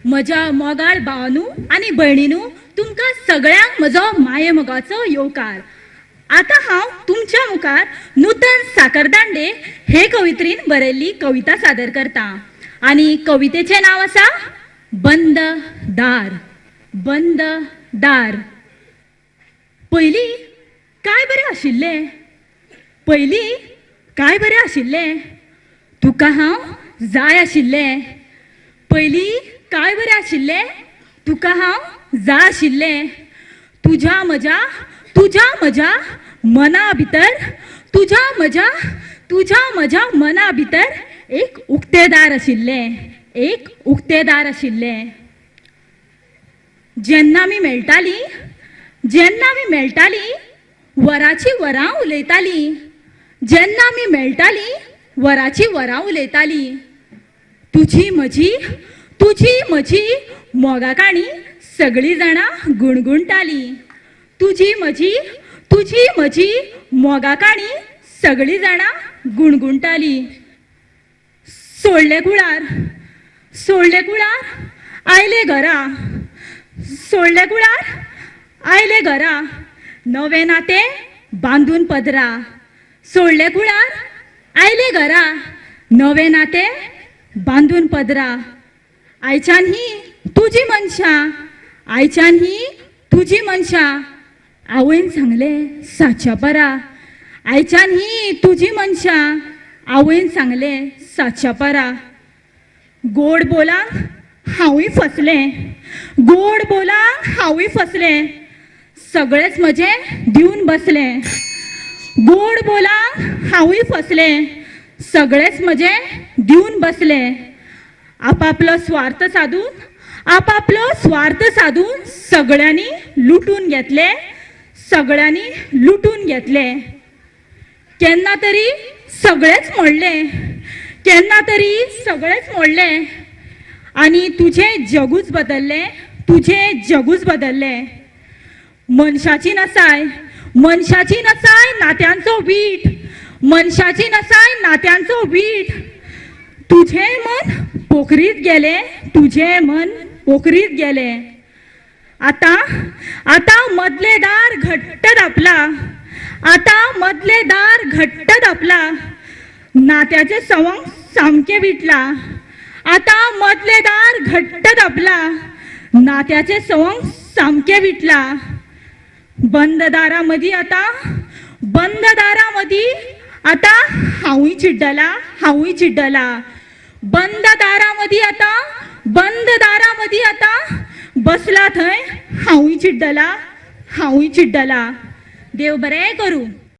म्हज्या मोगाळ भावानू आनी भयणीनू तुमकां सगळ्यांक म्हजो माये मोगाचो येवकार. आता हांव तुमच्या मुखार नूतन साकरदांडे हे कवित्रीन बरयल्ली कविता सादर करता. आनी कवितेचें नांव आसा बंद दार. बंद दार. पयलीं काय बरें आशिल्लें. पयलीं काय बरें आशिल्लें. तुका हांव जाय आशिल्लें. पयलीं काय बरें आशिल्लें. तुका हांव जाय आशिल्लें. तुज्या म्हज्या मना भितर तुज्या म्हज्या मना भितर एक उक्तेदार आशिल्लें. एक उक्तेदार आशिल्लें. जेन्ना आमी मेळटालीं वराची वरां उलयतालीं. जेन्ना आमी मेळटालीं वराची वरां उलयतालीं. तुजी म्हजी मोगा काणी सगळीं जाणां गुणगुणटालीं. तुजी म्हजी मोगा काणी सगळीं जाणां गुणगुणटालीं. सोडले कुळार आयले घरा. सोडले कुळार आयले घरा. नवे नाते बांदून पदरा. सोडले कुळार आयले घरा. नवे नाते बांदून पदरा. आयच्यान ही तुजी मनशां. आयच्यान ही तुजी मनशां. आवयन सांगलें साच्या परा. आयच्यान ही तुजी मनशां. आवयन सांगलें साच्या परा. गोड बोलांक हांवूय फसलें. गोड बोलांक हांवूय फसलें. सगळेंच म्हजें दिवन बसलें. गोड बोलांक हांवूय फसलें. सगळेंच म्हजें दिवन बसलें. आपापलो स्वार्थ साधून सगळ्यांनी लुटून घेतलें. केन्ना तरी सगळेंच मोडलें. आनी तुजें जगूच बदल्लें. मनशाची नसाय नात्यांचो वीट. तुझें मन पोखरीत गेलें. आता मदले दार घट्ट धापला. नात्याचे संवंग सामके विटला. आता मदले दार घट्ट धापला. नात्याचे संवंग सामके विटला. बंद दारामदी आता हांवूय चिड्डला. बंद दारामदी आता बसला थंय हांवूय चिड्डला. देव बरें करूं.